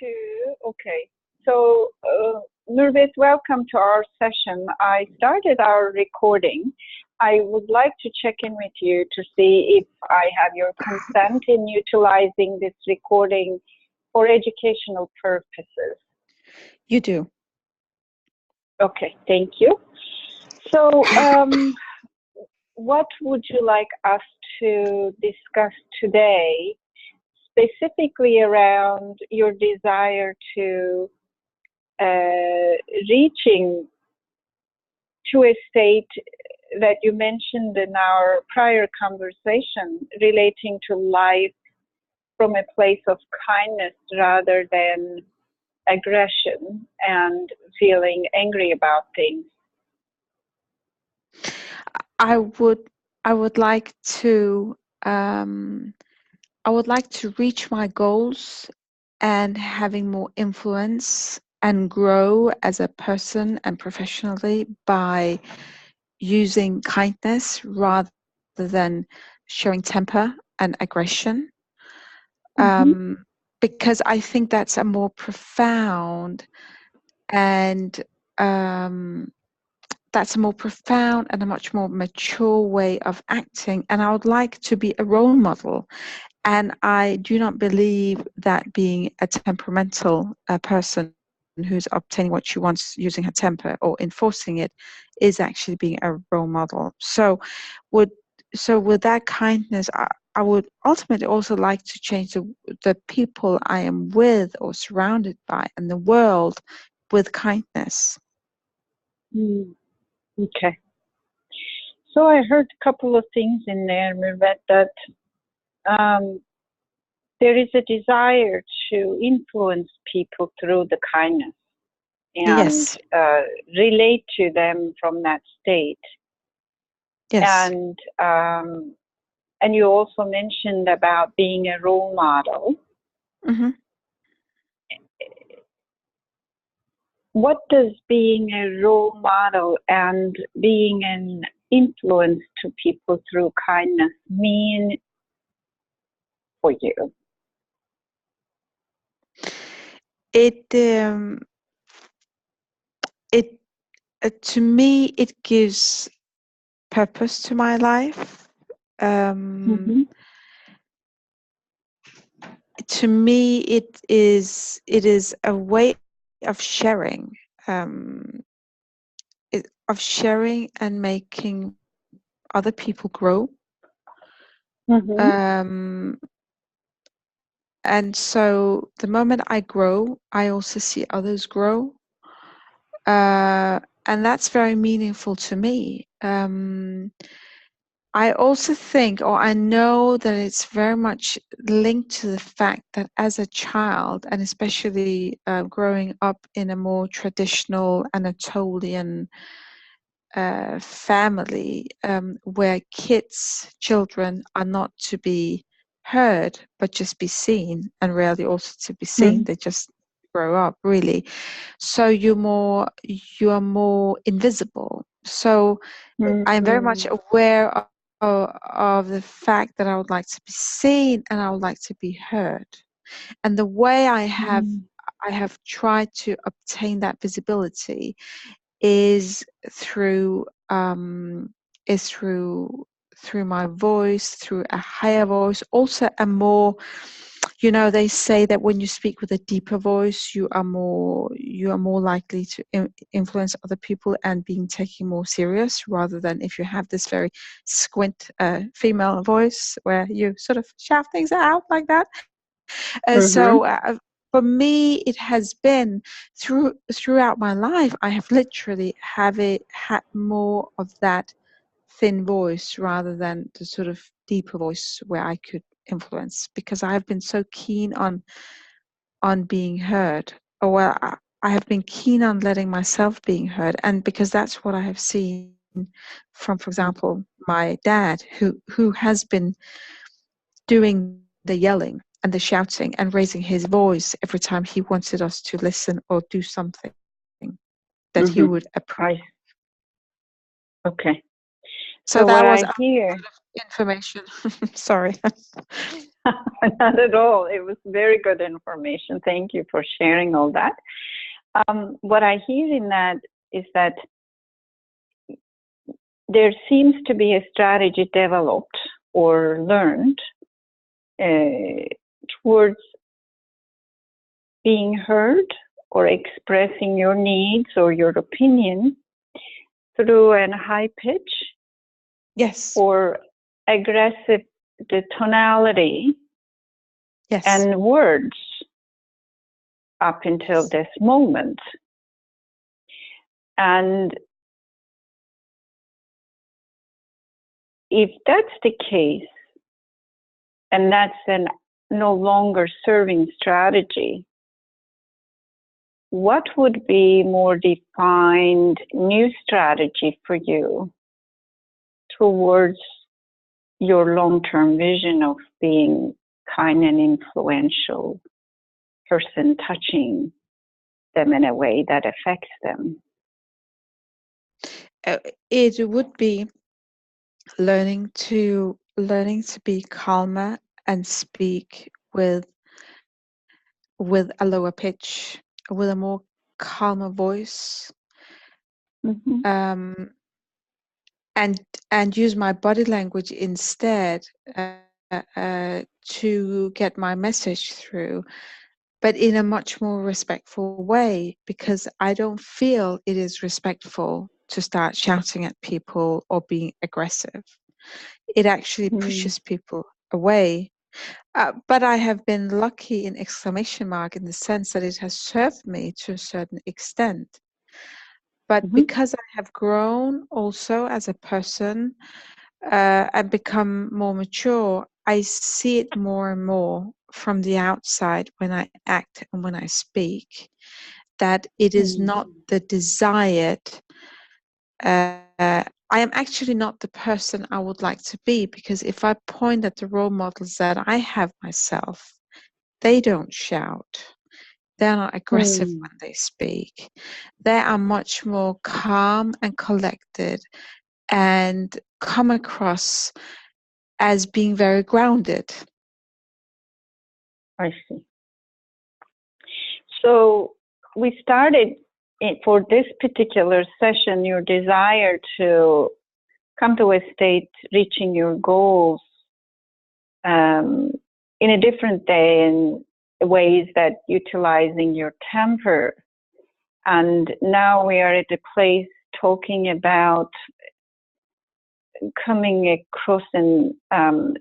Okay. So, Nurvit, welcome to our session. I started our recording. I would like to check in with you to see if I have your consent in utilizing this recording for educational purposes. You do. Okay, thank you. So, what would you like us to discuss today, specifically around your desire to reaching to a state that you mentioned in our prior conversation relating to life from a place of kindness rather than aggression and feeling angry about things? I would like to reach my goals and having more influence and grow as a person and professionally by using kindness rather than showing temper and aggression. Because I think that's a more profound and that's a more profound and a much more mature way of acting. And I would like to be a role model. And I do not believe that being a temperamental person who's obtaining what she wants using her temper or enforcing it is actually being a role model. So with that kindness, I would ultimately also like to change the people I am with or surrounded by in the world with kindness. Okay. So I heard a couple of things in there, Mirvet, that there is a desire to influence people through the kindness and Yes. Relate to them from that state. Yes. And you also mentioned about being a role model. What does being a role model and being an influence to people through kindness mean for you? To me, it gives purpose to my life. To me, it is a way of sharing, and making other people grow. And so the moment I grow, I also see others grow. And that's very meaningful to me. I also think, or I know that it's very much linked to the fact that as a child, and especially growing up in a more traditional Anatolian family, where children are not to be heard, but just be seen, and rarely also to be seen. They just grow up, really. So you are more invisible. So I'm very much aware of the fact that I would like to be seen and I would like to be heard. And the way I have tried to obtain that visibility is through my voice, through a higher voice, also a more, they say that when you speak with a deeper voice, you are more likely to influence other people and being taken more serious, rather than if you have this very squint female voice where you sort of shout things out like that. So for me, it has been throughout my life, I have literally had more of that thin voice rather than the sort of deeper voice where I could influence, because I have been so keen on being heard, or I have been keen on letting myself being heard, and because that's what I have seen from, for example, my dad, who has been doing the yelling and the shouting and raising his voice every time he wanted us to listen or do something that he would approve. Okay. So what that was I hear. information. Sorry. Not at all. It was very good information. Thank you for sharing all that. What I hear in that is that there seems to be a strategy developed or learned towards being heard or expressing your needs or your opinion through a high pitch Yes. or aggressive the tonality Yes. and words up until this moment. And if that's the case, and that's an no longer serving strategy, what would be more defined new strategy for you towards your long-term vision of being kind and influential person, touching them in a way that affects them? It would be learning to be calmer and speak with a lower pitch, with a more calmer voice, Mm-hmm. and use my body language instead to get my message through, but in a much more respectful way, because I don't feel it is respectful to start shouting at people or being aggressive. It actually pushes people away. But I have been lucky in exclamation mark in the sense that it has served me to a certain extent. But Mm-hmm. because I have grown also as a person and become more mature, I see it more and more from the outside when I act and when I speak, that it is not the desired. I am actually not the person I would like to be, because if I point at the role models that I have myself, they don't shout. They're not aggressive when they speak. They are much more calm and collected and come across as being very grounded. I see. So we started for this particular session, your desire to come to a state reaching your goals in a different day, in ways that utilizing your temper. And now we are at a place talking about coming across and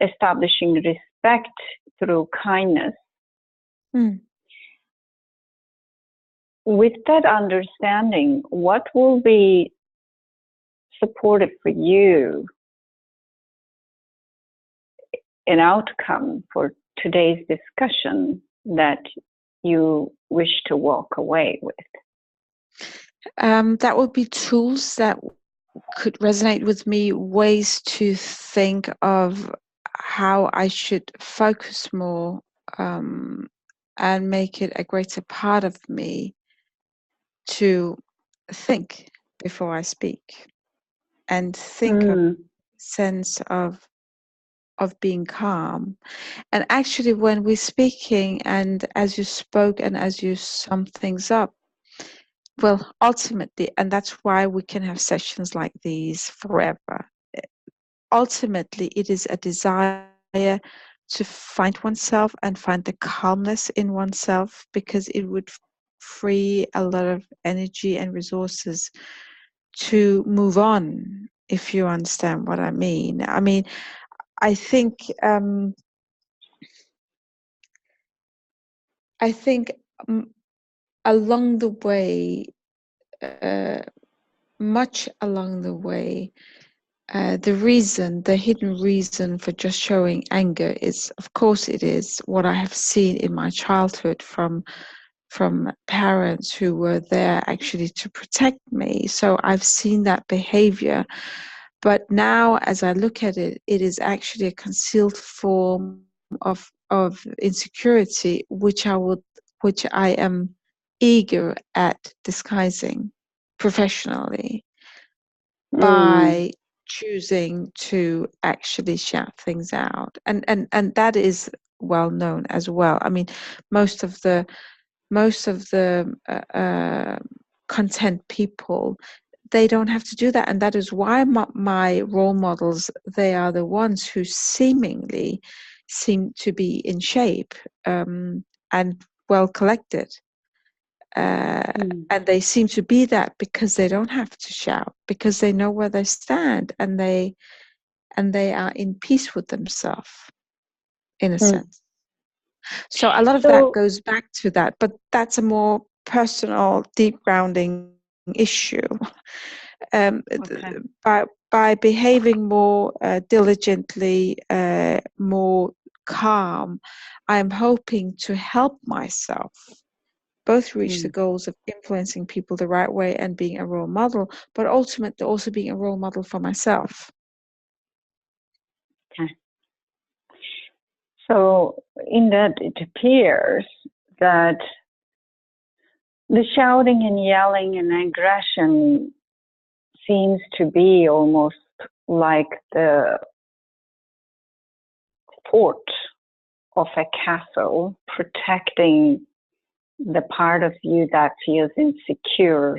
establishing respect through kindness. With that understanding, what will be supportive for you, an outcome for today's discussion that you wish to walk away with? That would be tools that could resonate with me, ways to think of how I should focus more and make it a greater part of me to think before I speak, and think of sense of being calm. And actually, when we're speaking, and as you spoke and as you sum things up, well, ultimately, and that's why we can have sessions like these forever. Ultimately, it is a desire to find oneself and find the calmness in oneself, because it would free a lot of energy and resources to move on, if you understand what I mean. I think along the way, much along the way, the hidden reason for just showing anger is, of course, it is what I have seen in my childhood from parents who were there actually to protect me. So I've seen that behavior. But now, as I look at it, it is actually a concealed form of insecurity, which I am eager at disguising professionally by choosing to actually shout things out, and that is well known as well. I mean, most of the content people, they don't have to do that, and that is why my role models, they are the ones who seemingly seem to be in shape, and well collected, and they seem to be that because they don't have to shout, because they know where they stand, and they are in peace with themselves, in a sense. So a lot of that goes back to that, but that's a more personal, deep grounding issue. By behaving more diligently, more calm, I'm hoping to help myself both reach the goals of influencing people the right way and being a role model, but ultimately also being a role model for myself. Okay. So in that, it appears that the shouting and yelling and aggression seems to be almost like the fort of a castle, protecting the part of you that feels insecure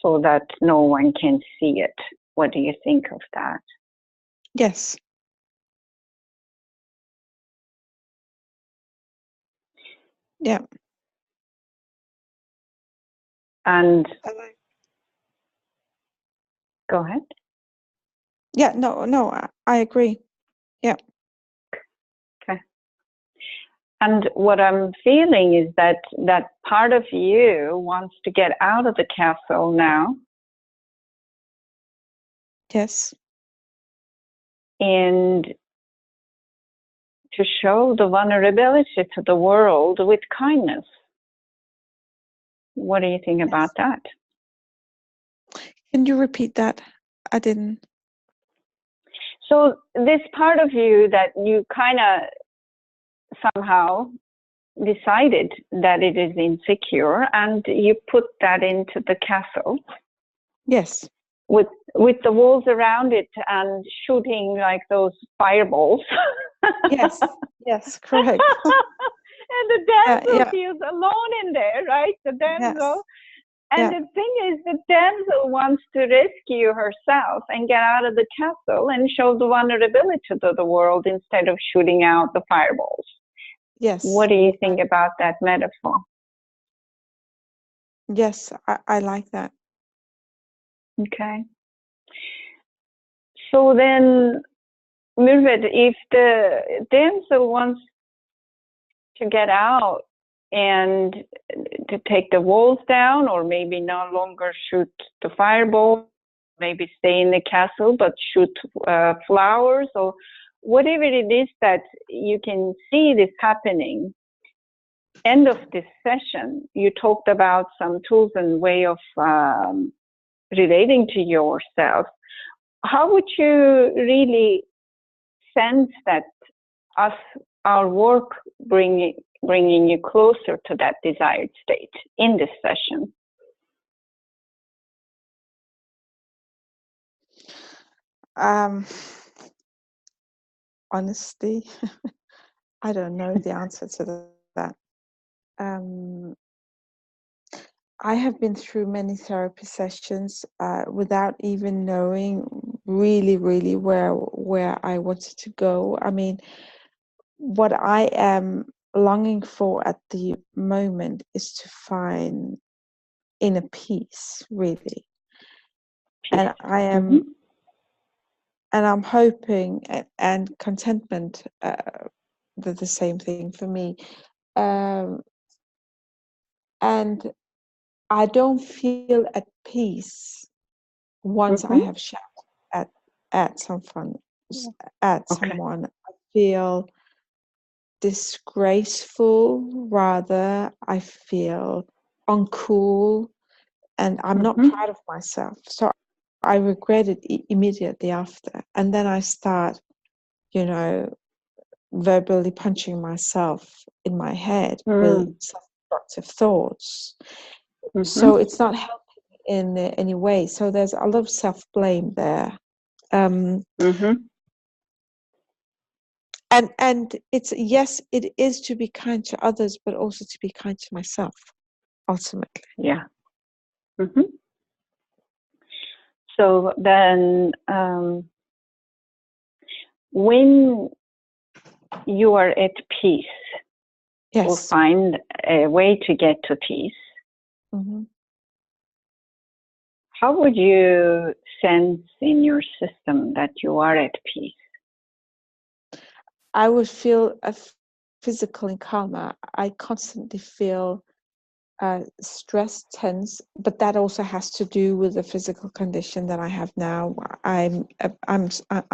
so that no one can see it. What do you think of that? Yes. Yeah. And go ahead. Yeah, no, I agree. Yeah. Okay. And what I'm feeling is that that part of you wants to get out of the castle now. Yes. And to show the vulnerability to the world with kindness. What do you think about that? Can you repeat that? I didn't. So this part of you that you kind of somehow decided that it is insecure, and you put that into the castle. Yes. With the walls around it and shooting like those fireballs. Yes. Yes, correct. And the damsel feels alone in there, right? The damsel. Yes. And the thing is, the damsel wants to rescue herself and get out of the castle and show the vulnerability to the world instead of shooting out the fireballs. Yes. What do you think about that metaphor? Yes, I like that. Okay. So then, Myrvet, if the damsel wants to get out and to take the walls down, or maybe no longer shoot the fireball, maybe stay in the castle but shoot flowers, or whatever it is that you can see this happening. End of this session, you talked about some tools and way of relating to yourself. How would you really sense that our work bringing you closer to that desired state in this session? Honestly, I don't know the answer to that. I have been through many therapy sessions without even knowing really where I wanted to go. I mean, what I am longing for at the moment is to find inner peace, really. And I am, and I'm hoping, and contentment, the same thing for me. And I don't feel at peace once I have shouted at someone. Someone, I feel disgraceful. Rather, I feel uncool, and I'm not proud of myself. So I regret it immediately after, and then I start, verbally punching myself in my head with self-destructive thoughts. So it's not helping in any way. So there's a lot of self-blame there, Mm-hmm. And it's, yes, it is to be kind to others, but also to be kind to myself, ultimately. Yeah. Mm-hmm. So then, when you are at peace, or Yes. find a way to get to peace, Mm-hmm. how would you sense in your system that you are at peace? I would feel a physical calmer. I constantly feel stress, tense, but that also has to do with the physical condition that I have now. I'm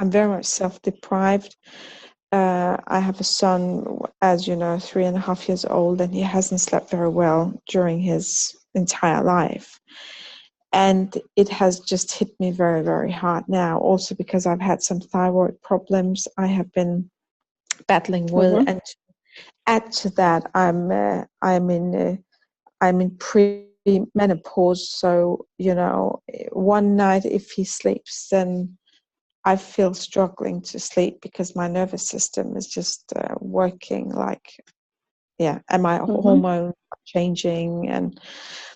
very much self-deprived. I have a son, as you know, 3.5 years old, and he hasn't slept very well during his entire life. And it has just hit me very, very hard now, also because I've had some thyroid problems I have been battling with. Mm-hmm. And to add to that, I'm in pre-menopause, so one night if he sleeps, then I feel struggling to sleep because my nervous system is just working like, yeah, and my Mm-hmm. hormones are changing, and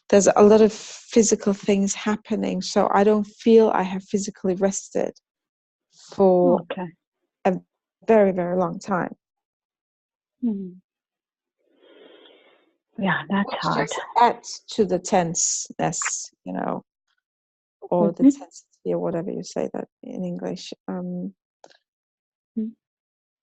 there's a lot of physical things happening. So I don't feel I have physically rested for Okay. a very, very long time. Mm-hmm. Yeah, that's Which hard. just adds to the tenseness, or the Mm-hmm. intensity, or whatever you say that in English.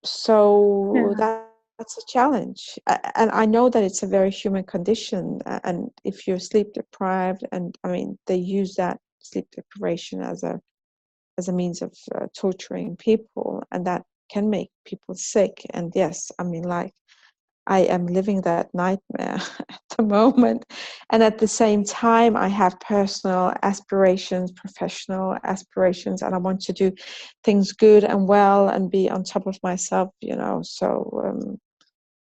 So Yeah. that's a challenge, and I know that it's a very human condition. And if you're sleep deprived, and I mean, they use that sleep deprivation as a means of torturing people, and that can make people sick. And yes, I mean, like, I am living that nightmare at the moment. And at the same time, I have personal aspirations, professional aspirations, and I want to do things good and well and be on top of myself, So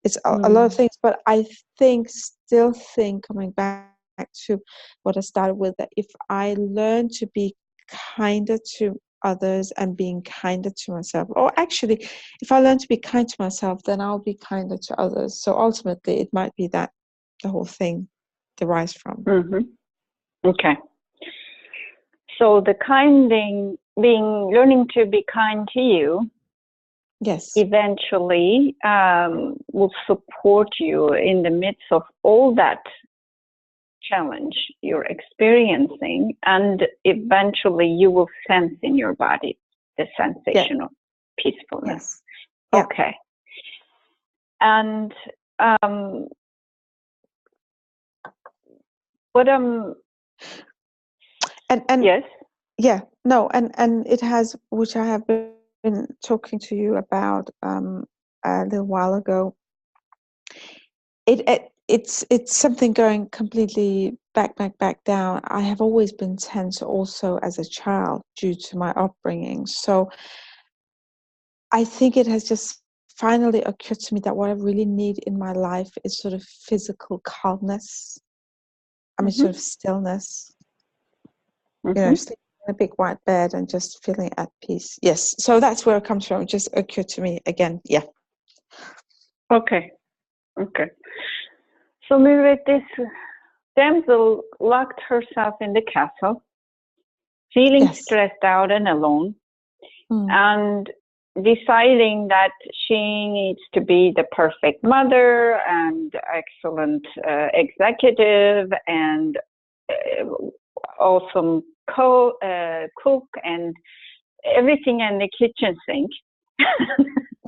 it's a lot of things. But I still think, coming back to what I started with, that if I learn to be kinder to others and being kinder to myself, or actually, if I learn to be kind to myself, then I'll be kinder to others. So ultimately, it might be that the whole thing derives from. Mm-hmm. Okay. So the learning to be kind to you, Yes. eventually will support you in the midst of all that challenge you're experiencing, and eventually you will sense in your body the sensation of peacefulness. Yes. Yeah. Okay. And what And yes. yeah, no, and it has, which I have been talking to you about a little while ago. It's something going completely back down. I have always been tense also as a child due to my upbringing. So I think it has just finally occurred to me that what I really need in my life is sort of physical calmness. I mean, sort of stillness. Mm-hmm. Sleeping in a big white bed and just feeling at peace. Yes. So that's where it comes from. It just occurred to me again. Yeah. Okay. So Mildred, this damsel locked herself in the castle, feeling Yes. stressed out and alone, and deciding that she needs to be the perfect mother and excellent executive and awesome cook and everything in the kitchen sink.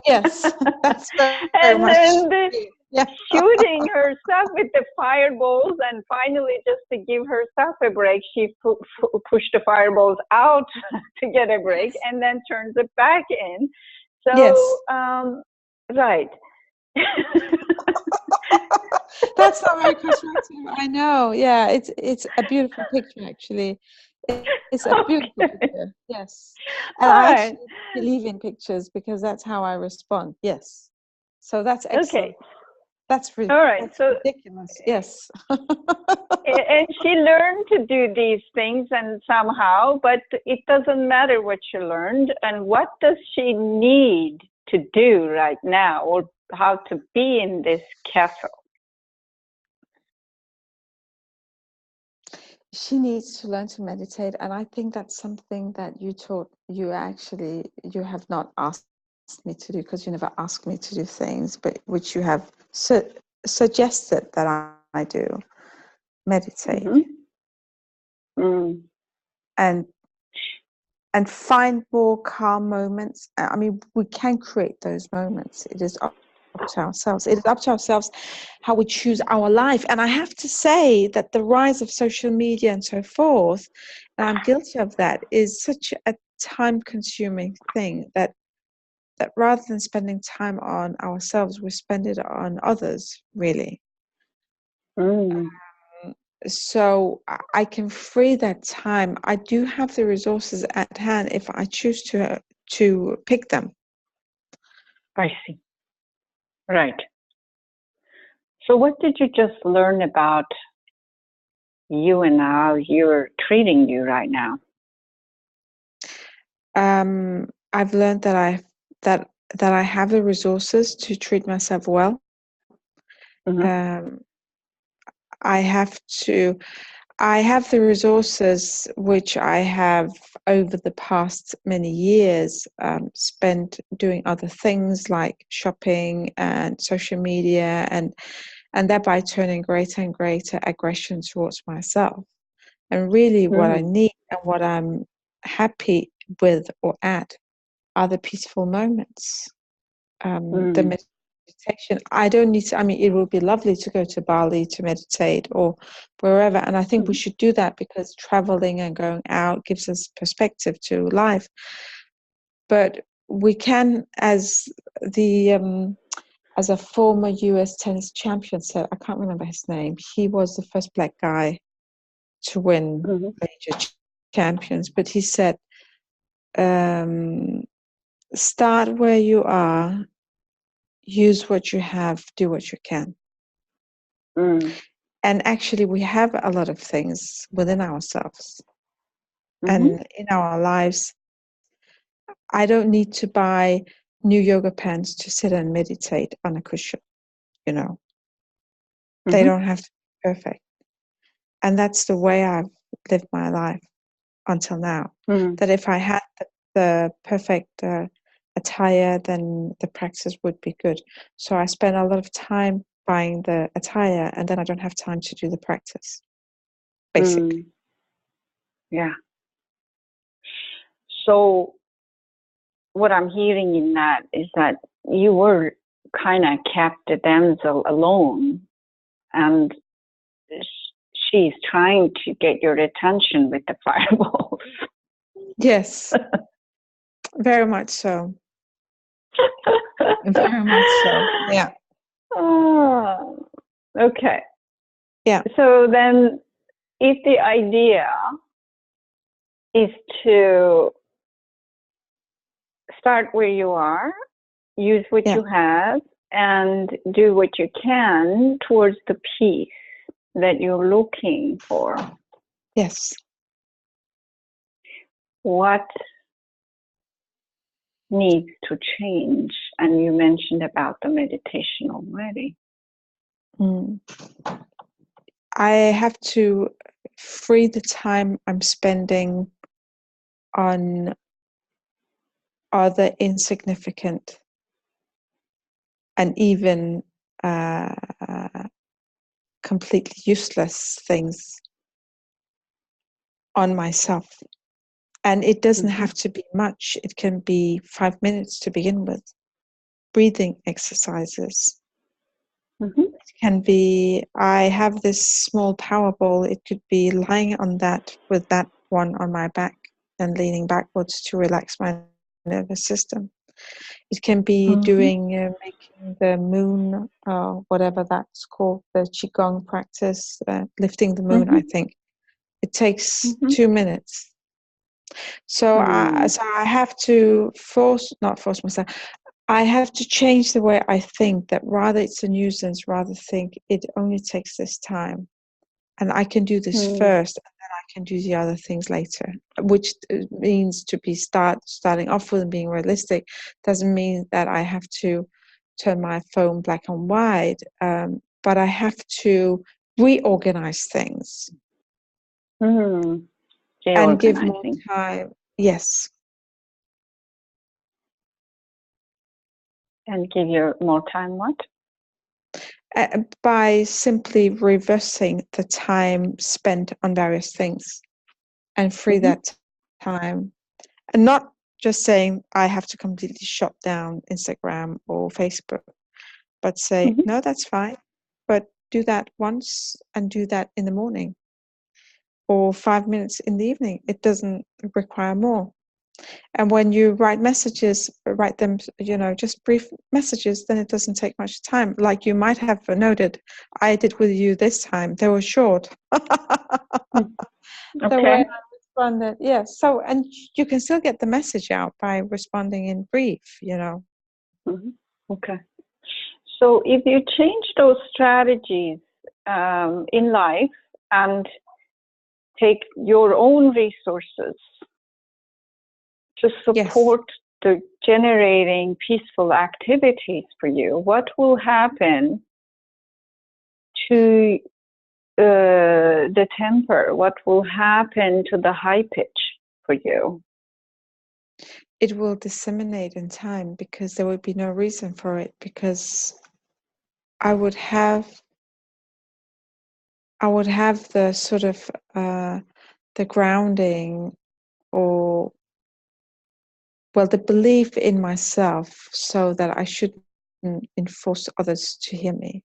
Yes. That's very And much. then shooting herself with the fireballs, and finally, just to give herself a break, she pushed the fireballs out to get a break, and then turns it back in. So, Yes. Right. That's not very constructive. I know. Yeah, it's a beautiful picture, actually. It's a beautiful picture. Yes, and All I right. actually believe in pictures because that's how I respond. Yes, so that's excellent. Okay. That's All right. that's So, ridiculous. Yes. and she learned to do these things and somehow, but it doesn't matter what she learned. And what does she need to do right now, or how to be in this castle? She needs to learn to meditate, and I think that's something that you have not asked me to do, because you never ask me to do things, but which you have suggested that I do, meditate. Mm. And find more calm moments. I mean, we can create those moments. It is up to ourselves. It is up to ourselves how we choose our life. And I have to say that the rise of social media and so forth, and I'm guilty of that, is such a time-consuming thing that rather than spending time on ourselves, we spend it on others, really. So I can free that time. I do have the resources at hand if I choose to pick them. I see. Right. So what did you just learn about you and how you're treating you right now? I've learned that I have the resources to treat myself well. I have the resources which I have over the past many years spent doing other things like shopping and social media, and thereby turning greater and greater aggression towards myself. And really what I need and what I'm happy with or at are the peaceful moments. The meditation. I don't need to, I mean, it would be lovely to go to Bali to meditate or wherever. And I think we should do that because traveling and going out gives us perspective to life. But we can, as a former US tennis champion said, I can't remember his name, he was the first Black guy to win major champions, but he said, start where you are, use what you have, do what you can. And actually we have a lot of things within ourselves and in our lives. I don't need to buy new yoga pants to sit and meditate on a cushion, you know. They don't have to be perfect. And that's the way I've lived my life until now. That if I had the perfect attire, then the practice would be good. So I spend a lot of time buying the attire, and then I don't have time to do the practice, basically. Yeah. So what I'm hearing in that is that you were kind of kept the damsel alone, and she's trying to get your attention with the fireballs. Yes, very much so. Very much so. Yeah. Oh, okay. Yeah. So then, if the idea is to start where you are, use what you have, and do what you can towards the peace that you're looking for. Yes. What needs to change? And you mentioned about the meditation already. I have to free the time I'm spending on other insignificant and even completely useless things on myself. And it doesn't have to be much. It can be 5 minutes to begin with. Breathing exercises. It can be, I have this small power ball. It could be lying on that with that one on my back and leaning backwards to relax my nervous system. It can be doing, making the moon, whatever that's called, the Qigong practice, lifting the moon, I think. It takes 2 minutes. So I have to not force myself. I have to change the way I think, that rather it's a nuisance, rather think it only takes this time. And I can do this first, and then I can do the other things later, which means to be starting off with and being realistic doesn't mean that I have to turn my phone black and white, but I have to reorganize things and give more Reorganizing. time. Yes. And give you more time, what? By simply reversing the time spent on various things and free that time, and not just saying I have to completely shut down Instagram or Facebook, but say no, that's fine, but do that once and do that in the morning or 5 minutes in the evening. It doesn't require more. And when you write messages, write them, just brief messages, then it doesn't take much time. Like you might have noted, I did with you this time. They were short. The way Okay. I responded, yes. So, and you can still get the message out by responding in brief, Okay. So if you change those strategies in life and take your own resources to support the generating peaceful activities for you, what will happen to the temper? What will happen to the high pitch for you? It will disseminate in time because there would be no reason for it, because I would have the sort of the grounding, or the belief in myself, so that I shouldn't enforce others to hear me.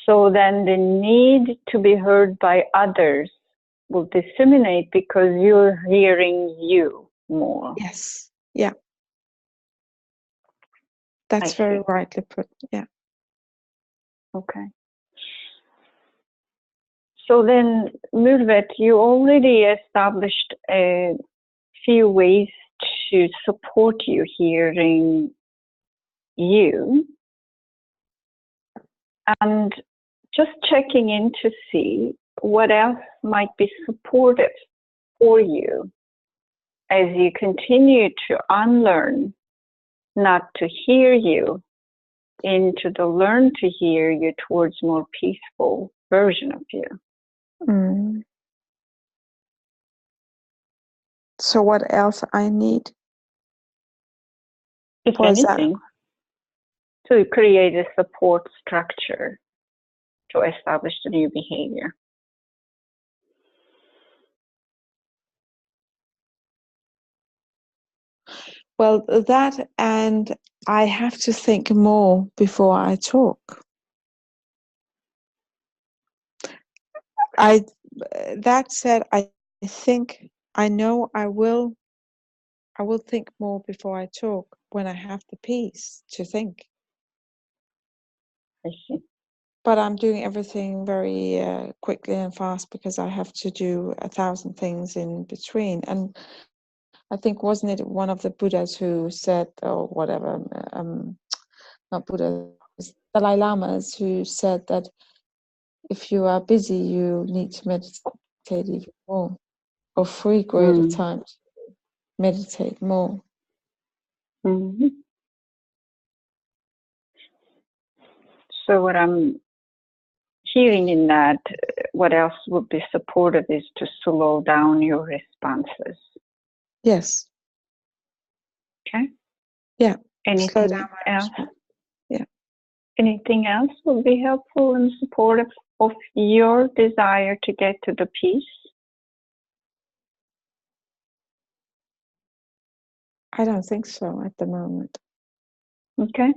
So then the need to be heard by others will disseminate because you're hearing you more. Yes. Yeah. That's very rightly put. Yeah. Okay. So then, Murvet, you already established a few ways to support you hearing you. And just checking in to see what else might be supportive for you as you continue to unlearn not to hear you into the learn to hear you towards more peaceful version of you. So what else I need? If anything, to create a support structure to establish the new behavior. Well, that, and I have to think more before I talk. That said, I think I know I will think more before I talk when I have the peace to think. I see. But I'm doing everything very quickly and fast because I have to do 1,000 things in between. And I think, wasn't it one of the Buddhas who said, or whatever, not Buddha, Dalai Lamas, who said that if you are busy, you need to meditate even more, or free greater time to meditate more. So what I'm hearing in that, what else would be supportive is to slow down your responses. Yes. Okay. Yeah. Anything else? Yeah. Anything else would be helpful and supportive of your desire to get to the peace? I don't think so at the moment. Okay.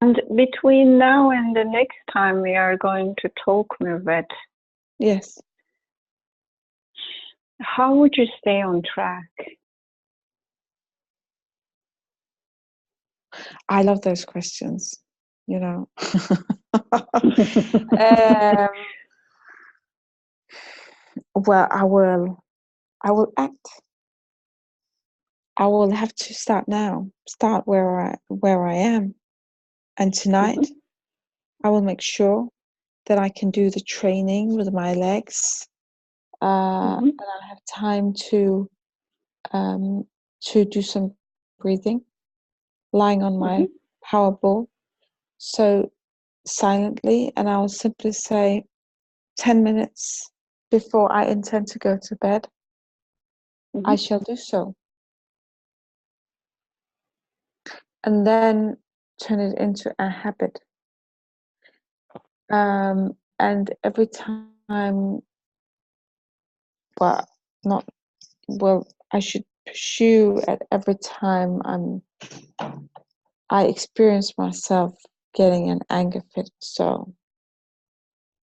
And between now and the next time we are going to talk, Murvet. Yes. How would you stay on track? I love those questions, Well, I will act. I will have to start now. Start where I am, and tonight I will make sure that I can do the training with my legs, and I have time to do some breathing, lying on my power ball, so silently, and I will simply say 10 minutes before I intend to go to bed, I shall do so. And then turn it into a habit. And every time, I should pursue at every time I experience myself getting an anger fit, so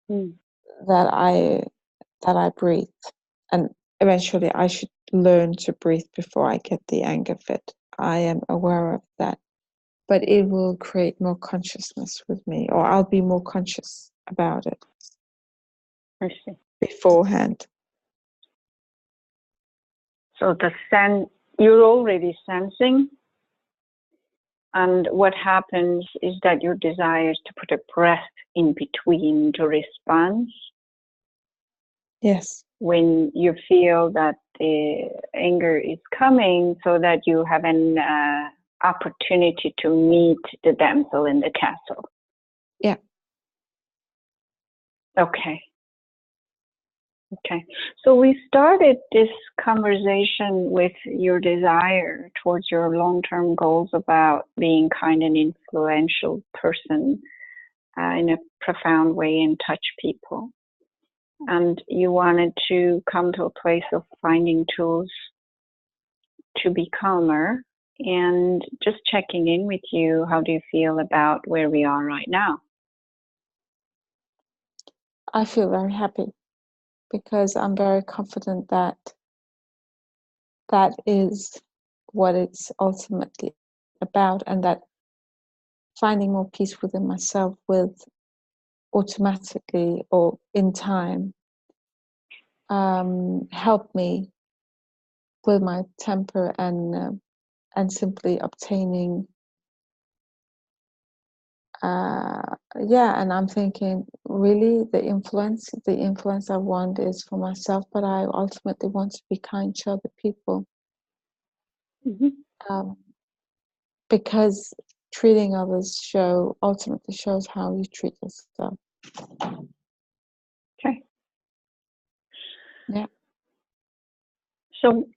that I breathe. And eventually I should learn to breathe before I get the anger fit. I am aware of that. But it will create more consciousness with me, or I'll be more conscious about it. I see. Beforehand. So you're already sensing, and what happens is that your desire is to put a breath in between the response. Yes. When you feel that the anger is coming, so that you have an opportunity to meet the damsel in the castle. Yeah. Okay. So we started this conversation with your desire towards your long-term goals about being kind and influential person in a profound way and touch people. And you wanted to come to a place of finding tools to be calmer, and just checking in with you. How do you feel about where we are right now? I feel very happy, because I'm very confident that that is what it's ultimately about, and that finding more peace within myself will automatically, or in time, help me with my temper and simply obtaining. And I'm thinking, really, the influence I want is for myself, but I ultimately want to be kind to other people. Because treating others ultimately shows how you treat yourself. Okay. Yeah. So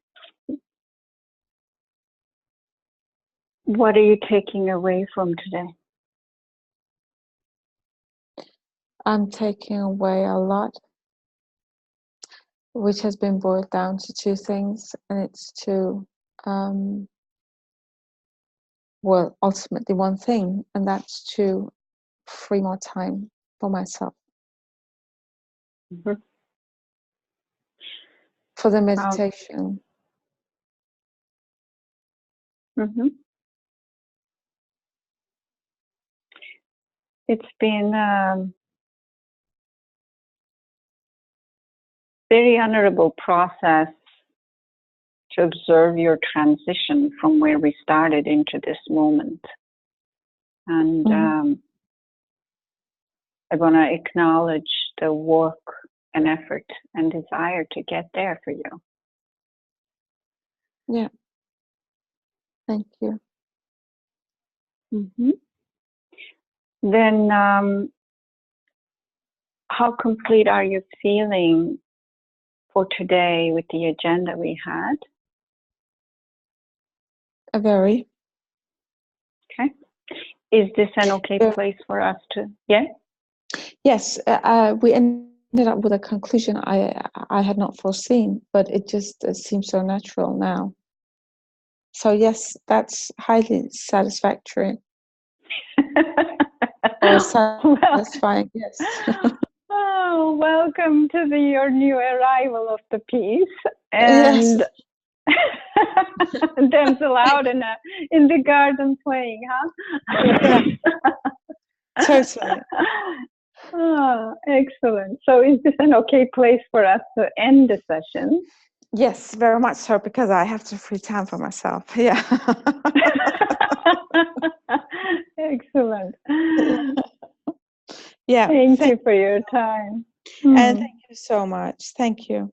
what are you taking away from today? I'm taking away a lot, which has been boiled down to two things, and it's ultimately one thing, and that's to free more time for myself. For the meditation. It's been very honorable process to observe your transition from where we started into this moment. And I want to acknowledge the work and effort and desire to get there for you. Yeah. Thank you. Then how complete are you feeling for today with the agenda we had? Very. Okay. Is this an okay place for us to, Yes, we ended up with a conclusion I had not foreseen, but it just seems so natural now. So yes, that's highly satisfactory. Or satisfying, yes. Oh, welcome to your new arrival of the piece. And yes. damsel out in the garden playing, huh? Yeah. Totally. Oh, excellent. So is this an okay place for us to end the session? Yes, very much so, because I have to free time for myself. Yeah. Excellent. Yeah. Thank you for your time. And thank you so much. Thank you.